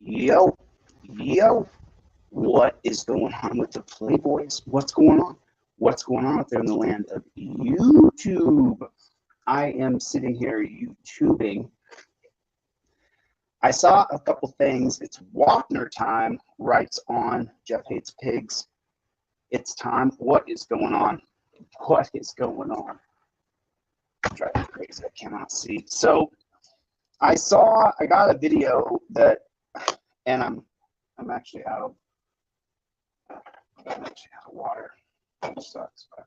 Yo, yo, what is going on with the Playboys? What's going on? What's going on out there in the land of YouTube? I am sitting here YouTubing. I saw a couple things. It's Wapner time, writes on Jeff Hates Pigs. It's time. What is going on? What is going on? Driving me crazy. I cannot see. So I got a video that, and I'm actually out of water. That sucks, but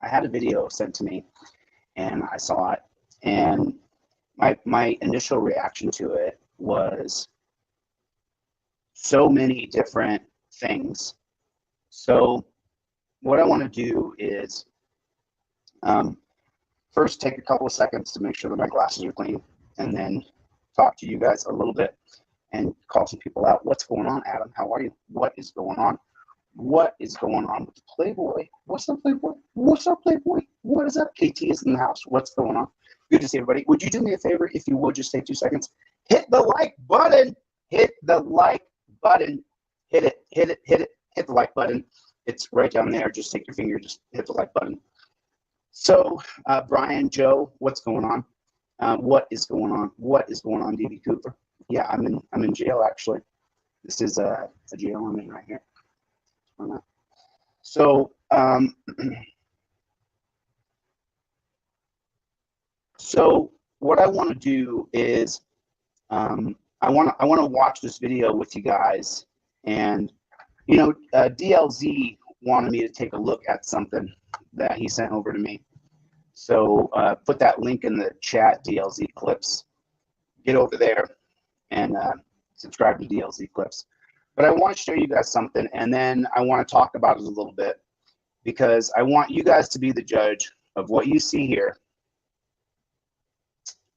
I had a video sent to me and I saw it, and my initial reaction to it was so many different things. So what I want to do is first take a couple of seconds to make sure that my glasses are clean, and then talk to you guys a little bit and call some people out. What's going on, Adam? How are you? What is going on? What is going on with the Playboy? What's up, Playboy? What's up, Playboy? What is up? KT is in the house. What's going on? Good to see everybody. Would you do me a favor, if you would, just take 2 seconds? Hit the like button. Hit the like button. Hit it. Hit it. Hit it. Hit the like button. It's right down there. Just take your finger. Just hit the like button. So, Brian, Joe, what's going on? What is going on? What is going on, DB Cooper? Yeah, I'm in jail, actually. This is a jail I'm in right here. So, so what I want to do is I want to watch this video with you guys, and you know, DLZ wanted me to take a look at something that he sent over to me. So put that link in the chat, DLZ Clips. Get over there and subscribe to DLZ Clips. But I want to show you guys something, and then I want to talk about it a little bit, because I want you guys to be the judge of what you see here.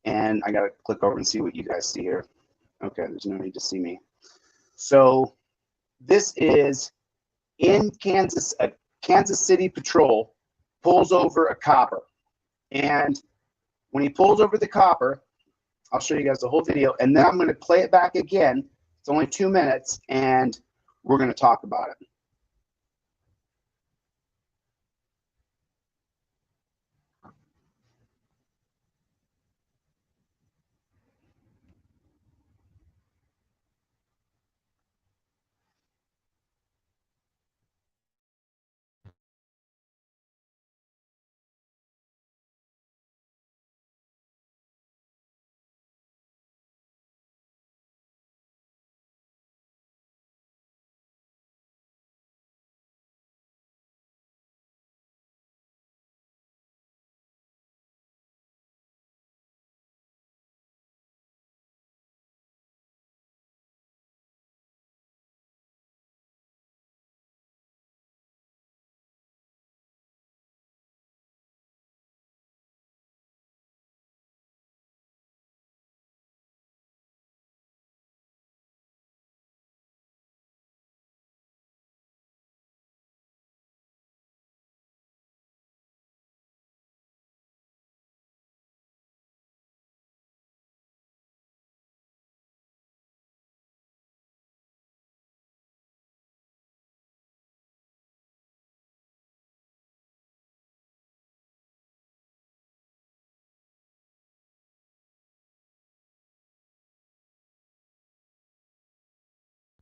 And I got to click over and see what you guys see here. Okay, there's no need to see me. So this is in Kansas. A Kansas City patrol pulls over a copper. And when he pulls over the copper, I'll show you guys the whole video, and then I'm going to play it back again. It's only 2 minutes, and we're going to talk about it.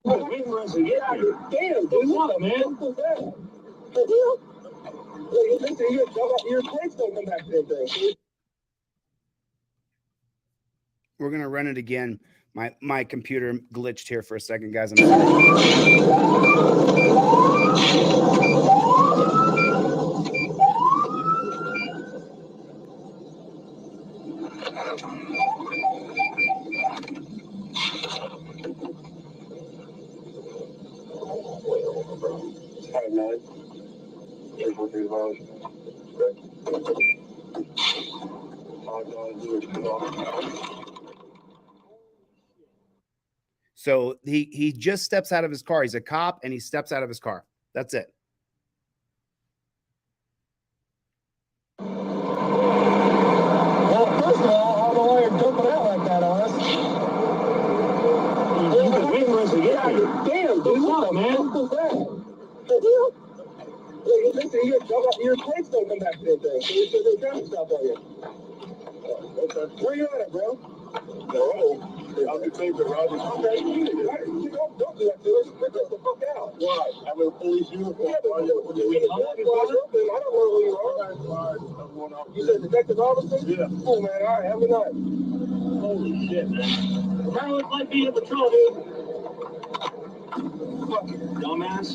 Get out here. Damn, do what, man? What's that? Your plates don't come back there, bro. We're gonna run it again. My computer glitched here for a second, guys. I'm So he just steps out of his car. He's a cop, and he steps out of his car. That's it. Damn, dude, what, man? What's that? Listen, your plates don't come back to that thing. So you said they traffic stop on you. Okay. Where you at, bro? No. I'll be safe, Roger. Okay, you don't do that to us. Get the fuck out. Why? I'm in a police uniform. Yeah, I don't know who you are. All right. You said Detective Robinson? Yeah. Cool, man. All right, have a good night. Holy shit, man. Apparently it might be in patrol, dude. Fucking dumbass.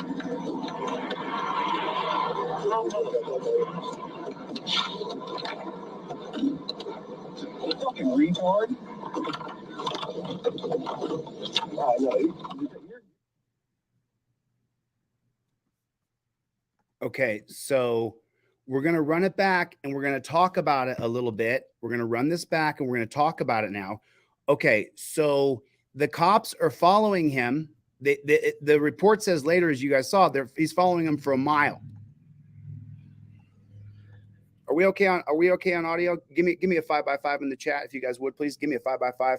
You fucking retard. Oh, no. Okay, so we're going to run it back and we're going to talk about it a little bit. We're going to run this back and we're going to talk about it now. Okay, so the cops are following him. The report says later, as you guys saw, he's following him for a mile. Are we okay on audio? Give me a 5x5 in the chat if you guys would, please. Give me a 5x5.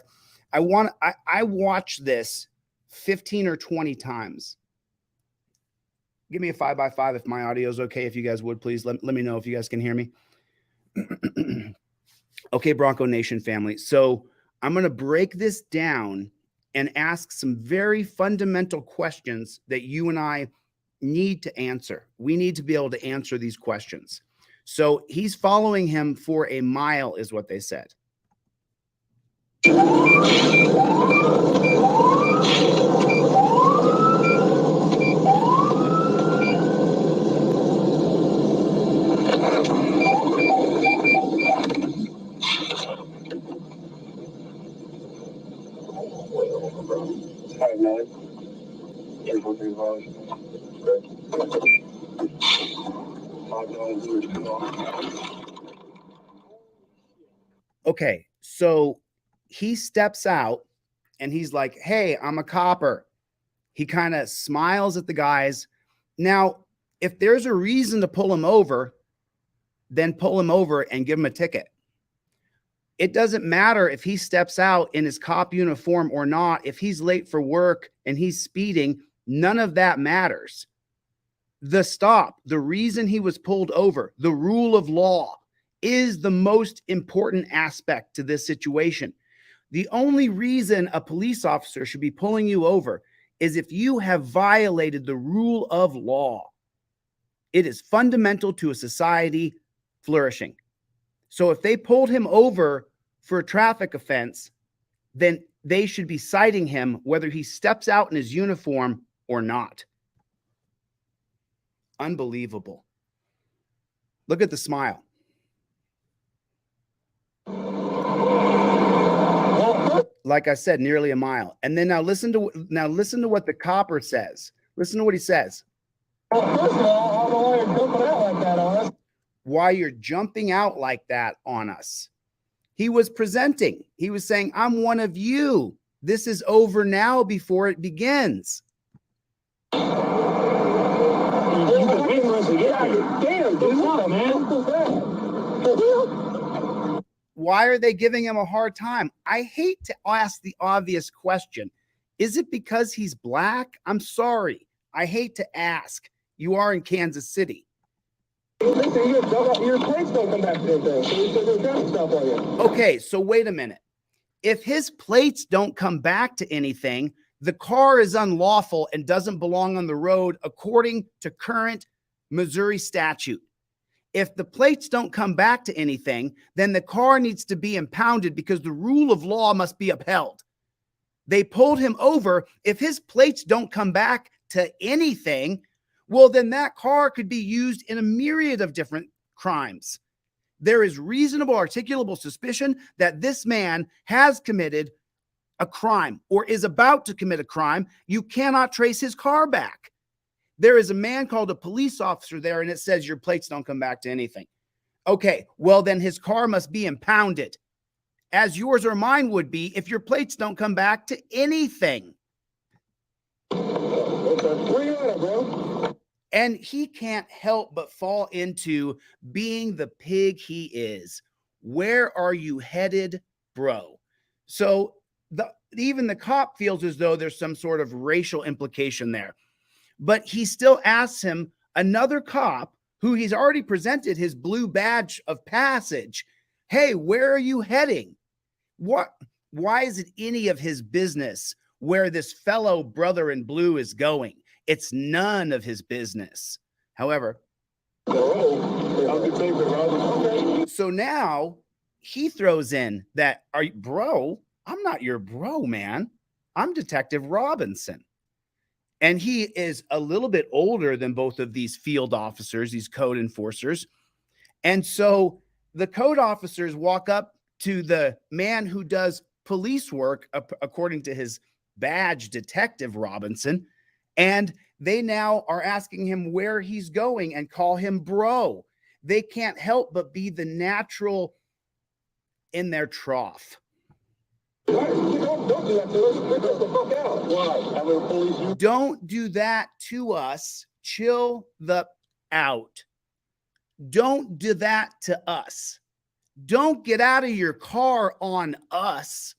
I watched this 15 or 20 times. Give me a 5x5 if my audio is okay. If you guys would, please let me know if you guys can hear me. Okay, Bronco Nation family. So I'm going to break this down and ask some very fundamental questions that you and I need to answer. We need to be able to answer these questions. So he's following him for a mile is what they said. Okay, so he steps out and he's like, hey, I'm a copper. He kind of smiles at the guys. Now, if there's a reason to pull him over, then pull him over and give him a ticket. It doesn't matter if he steps out in his cop uniform or not. If he's late for work and he's speeding, none of that matters. The stop, the reason he was pulled over, the rule of law is the most important aspect to this situation. The only reason a police officer should be pulling you over is if you have violated the rule of law. It is fundamental to a society flourishing. So if they pulled him over for a traffic offense, then they should be citing him whether he steps out in his uniform or not. Unbelievable. Look at the smile. Like I said, nearly a mile. And then now listen to what the copper says. Listen to what he says. Well, first of all, I don't know why you're jumping out like that on us. Why you're jumping out like that on us. He was presenting. He was saying, I'm one of you. This is over now before it begins. Why are they giving him a hard time? I hate to ask the obvious question. Is it because he's black? I'm sorry. I hate to ask. You are in Kansas City. Listen, your plates don't come back to that thing. So there's traffic stop on you. Okay, so wait a minute. If his plates don't come back to anything, the car is unlawful and doesn't belong on the road according to current Missouri statute. If the plates don't come back to anything, then the car needs to be impounded because the rule of law must be upheld. They pulled him over. If his plates don't come back to anything, well, then that car could be used in a myriad of different crimes. There is reasonable, articulable suspicion that this man has committed a crime or is about to commit a crime. You cannot trace his car back. There is a man called a police officer there, and it says your plates don't come back to anything. Okay, well, then his car must be impounded, as yours or mine would be if your plates don't come back to anything. Where you at, bro? And he can't help but fall into being the pig he is. Where are you headed, bro? So even the cop feels as though there's some sort of racial implication there. But he still asks him, another cop who he's already presented his blue badge of passage, hey, where are you heading? Why is it any of his business where this fellow brother in blue is going? It's none of his business. However, so now he throws in that, bro, I'm not your bro, man. I'm Detective Robinson. And he is a little bit older than both of these field officers, these code enforcers. And so the code officers walk up to the man who does police work, according to his badge, Detective Robinson, and they now are asking him where he's going and call him bro. They can't help but be the natural in their trough. Don't do that to us. Chill the out. Don't do that to us. Don't get out of your car on us.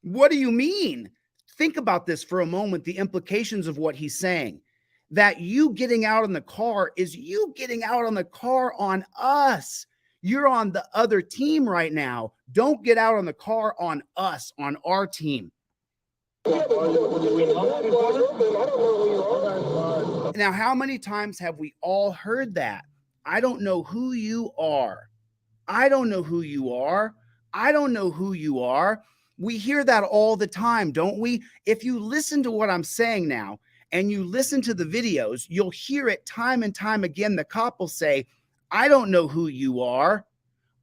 What do you mean? Think about this for a moment, the implications of what he's saying. That you getting out in the car is you getting out on the car on us. You're on the other team right now. Don't get out on the car on us, on our team. Now, how many times have we all heard that? I don't know who you are. I don't know who you are. I don't know who you are. We hear that all the time, don't we? If you listen to what I'm saying now and you listen to the videos, you'll hear it time and time again. The cop will say, I don't know who you are.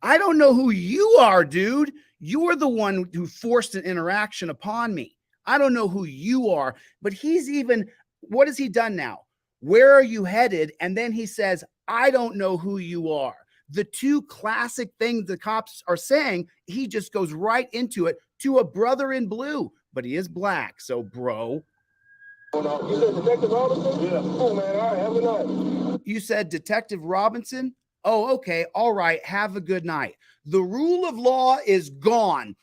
I don't know who you are, dude. You're the one who forced an interaction upon me. I don't know who you are. But he's even, what has he done now? Where are you headed? And then he says, I don't know who you are. The two classic things the cops are saying, he just goes right into it to a brother in blue, but he is black. So, bro. You said Detective Robinson? Yeah. Oh, man. All right. Have a good night. You said Detective Robinson? Oh, okay. All right. Have a good night. The rule of law is gone.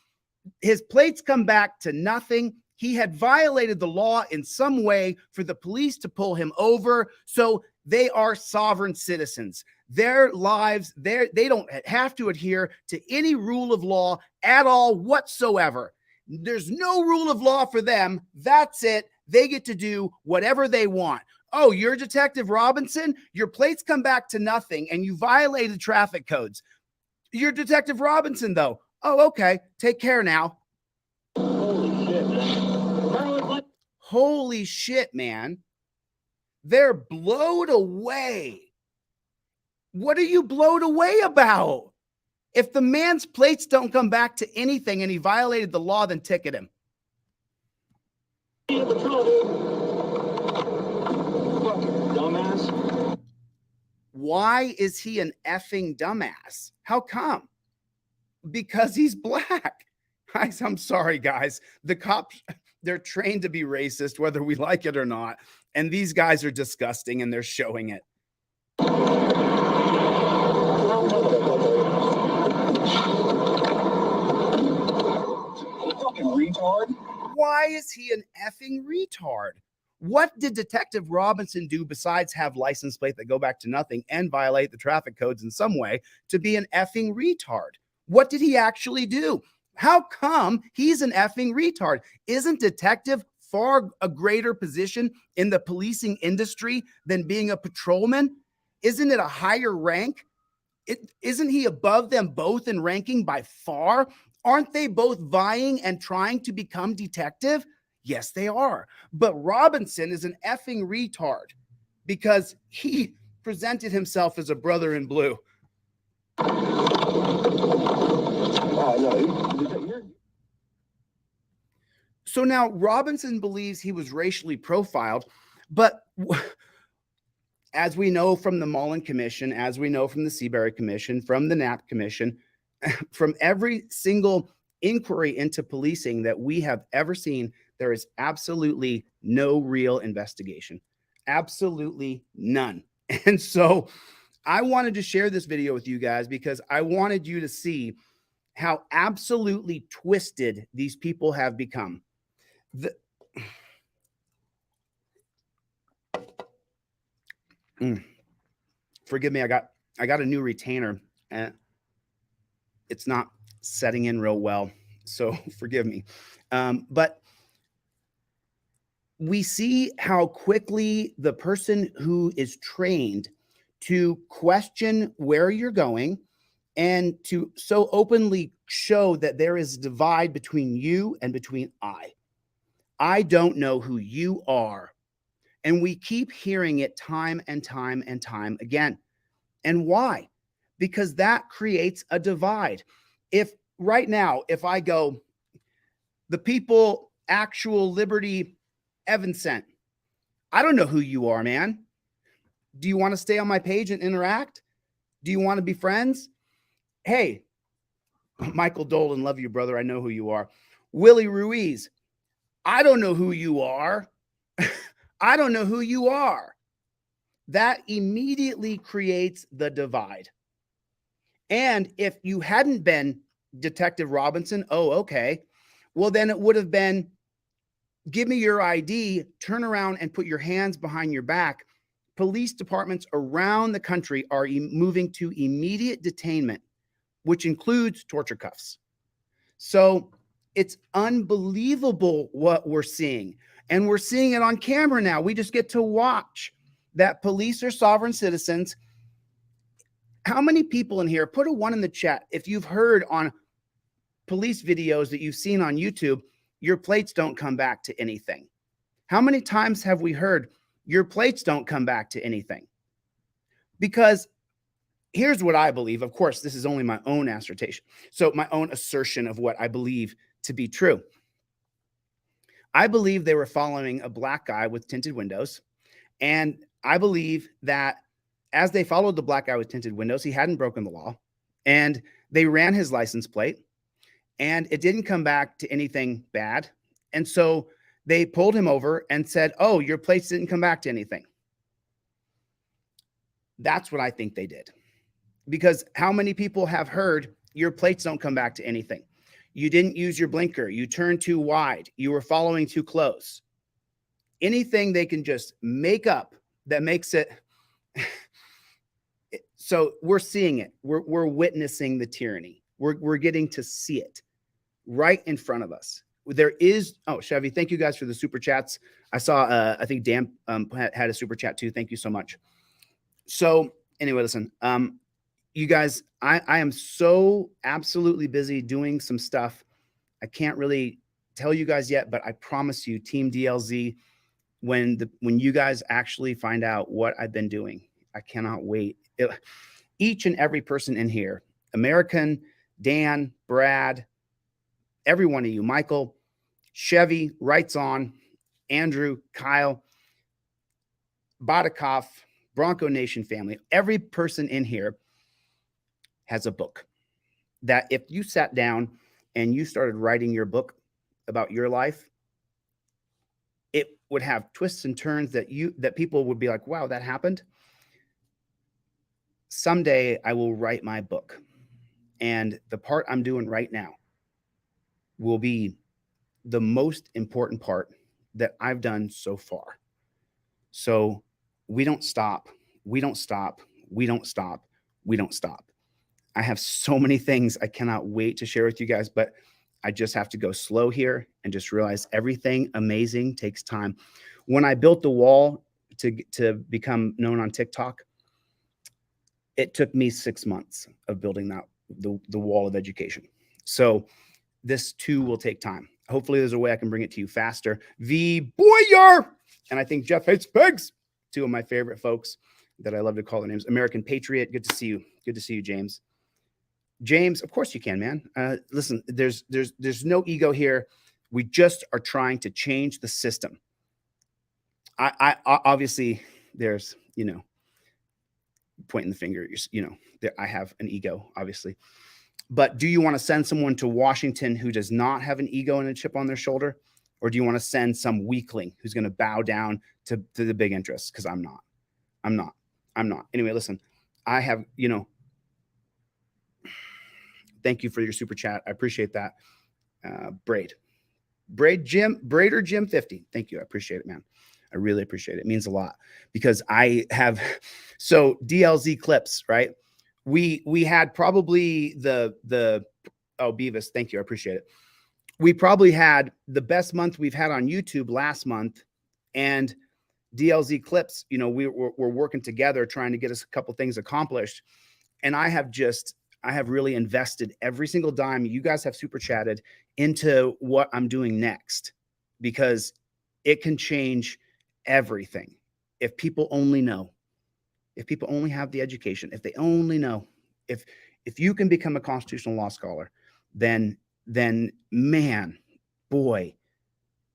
His plates come back to nothing. He had violated the law in some way for the police to pull him over. So they are sovereign citizens. Their lives, they don't have to adhere to any rule of law at all whatsoever. There's no rule of law for them. That's it. They get to do whatever they want. Oh, you're Detective Robinson? Your plates come back to nothing and you violated traffic codes. You're Detective Robinson, though. Oh, okay. Take care now. Holy shit, man. Holy shit, man. They're blown away. What are you blown away about? If the man's plates don't come back to anything and he violated the law, then ticket him. Dumbass. Why is he an effing dumbass? How come? Because he's black. Guys, I'm sorry, guys. The cops, they're trained to be racist, whether we like it or not. And these guys are disgusting and they're showing it. Fucking retard. Why is he an effing retard? What did Detective Robinson do besides have license plate that go back to nothing and violate the traffic codes in some way to be an effing retard? What did he actually do? How come he's an effing retard? Isn't detective far a greater position in the policing industry than being a patrolman? Isn't it a higher rank? Isn't he above them both in ranking by far? Aren't they both vying and trying to become detective? Yes, they are. But Robinson is an effing retard because he presented himself as a brother in blue. So now Robinson believes he was racially profiled, but as we know from the Mullen Commission, as we know from the Seabury Commission, from the Knapp Commission, from every single inquiry into policing that we have ever seen, there is absolutely no real investigation. Absolutely none. And so I wanted to share this video with you guys because I wanted you to see how absolutely twisted these people have become. Forgive me, I got a new retainer and it's not setting in real well, so forgive me. But we see how quickly the person who is trained to question where you're going and to so openly show that there is a divide between you and between I don't know who you are. And we keep hearing it time and time and time again. And why? Because that creates a divide. If right now, if I go, the people, actual Liberty Evanston, I don't know who you are, man. Do you want to stay on my page and interact? Do you want to be friends? Hey, Michael Dolan, love you, brother. I know who you are. Willie Ruiz, I don't know who you are. I don't know who you are. That immediately creates the divide. And if you hadn't been Detective Robinson, oh, okay. Well, then it would have been, give me your ID, turn around and put your hands behind your back. Police departments around the country are moving to immediate detainment, which includes torture cuffs. So it's unbelievable what we're seeing. And we're seeing it on camera now. We just get to watch that police are sovereign citizens. How many people in here, put a 1 in the chat if you've heard on police videos that you've seen on YouTube, your plates don't come back to anything? How many times have we heard your plates don't come back to anything? Because here's what I believe. Of course, this is only my own assertion. So my own assertion of what I believe to be true. I believe they were following a black guy with tinted windows. And I believe that as they followed the black guy with tinted windows, he hadn't broken the law. And they ran his license plate. And it didn't come back to anything bad. And so they pulled him over and said, oh, your plates didn't come back to anything. That's what I think they did. Because how many people have heard your plates don't come back to anything? You didn't use your blinker. You turned too wide. You were following too close. Anything they can just make up that makes it. So we're seeing it. We're witnessing the tyranny. We're getting to see it right in front of us. There is, oh, Chevy, thank you guys for the super chats. I saw, I think Dan had a super chat too. Thank you so much. So anyway, listen, you guys, I am so absolutely busy doing some stuff. I can't really tell you guys yet, but I promise you, Team DLZ, when you guys actually find out what I've been doing, I cannot wait. Each and every person in here, American, Dan, Brad, every one of you, Michael, Chevy, Wrights On, Andrew, Kyle, Bodikoff, Bronco Nation family, every person in here has a book that if you sat down and you started writing your book about your life, it would have twists and turns that people would be like, wow, that happened. Someday I will write my book. And the part I'm doing right now will be the most important part that I've done so far. So we don't stop. We don't stop. We don't stop. We don't stop. I have so many things I cannot wait to share with you guys, but I just have to go slow here and just realize everything amazing takes time. When I built the wall to become known on TikTok, it took me 6 months of building that the wall of education. So this too will take time. Hopefully there's a way I can bring it to you faster. Boyer, and I think Jeff Hates Pigs, two of my favorite folks that I love to call their names. American Patriot, good to see you. Good to see you, James. James, of course you can, man. Listen, there's no ego here. We just are trying to change the system. I obviously there's, pointing the finger, I have an ego, obviously. But do you want to send someone to Washington who does not have an ego and a chip on their shoulder? Or do you want to send some weakling who's going to bow down to the big interests? Because I'm not. Anyway, listen, I have, Thank you for your super chat. I appreciate that. Braider Jim 50. Thank you. I appreciate it, man. I really appreciate it. It means a lot because I have, so DLZ clips, right? We had probably oh, Beavis. Thank you. I appreciate it. We probably had the best month we've had on YouTube last month, and DLZ clips, you know, we're working together trying to get us a couple things accomplished. And I have really invested every single dime you guys have super chatted into what I'm doing next, because it can change everything. If people only know, if people only have the education, if they only know, if you can become a constitutional law scholar, then man, boy,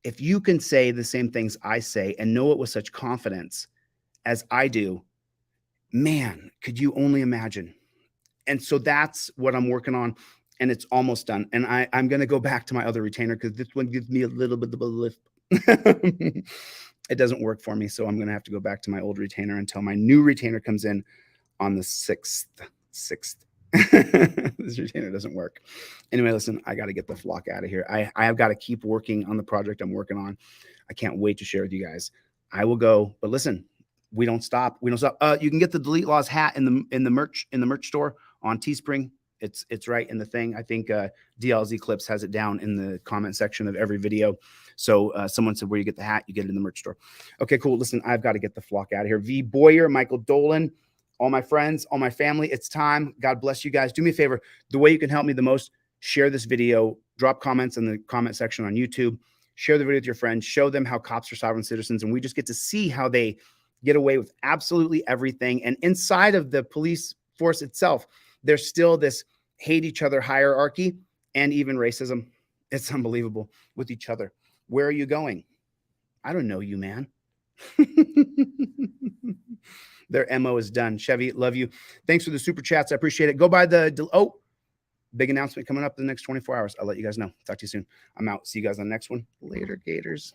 if you can say the same things I say and know it with such confidence as I do, man, could you only imagine? And so that's what I'm working on, and it's almost done. And I'm going to go back to my other retainer because this one gives me a little bit of a lift. It doesn't work for me, so I'm going to have to go back to my old retainer until my new retainer comes in on the 6th. This retainer doesn't work. Anyway, listen, I got to get the flock out of here. I have got to keep working on the project I'm working on. I can't wait to share with you guys. I will go, but listen, we don't stop. We don't stop. You can get the Delete Laws hat in the merch store on Teespring. It's right in the thing. I think DLZ Clips has it down in the comment section of every video. So someone said where you get the hat, you get it in the merch store. Okay, cool. Listen, I've got to get the flock out of here. V Boyer, Michael Dolan, all my friends, all my family, it's time. God bless you guys. Do me a favor. The way you can help me the most, share this video, drop comments in the comment section on YouTube, share the video with your friends, show them how cops are sovereign citizens, and we just get to see how they get away with absolutely everything. And inside of the police force itself, there's still this hate each other hierarchy and even racism. It's unbelievable with each other. Where are you going? I don't know you, man. Their MO is done. Chevy, love you. Thanks for the super chats. I appreciate it. Go by big announcement coming up in the next 24 hours. I'll let you guys know. Talk to you soon. I'm out. See you guys on the next one. Later, Gators.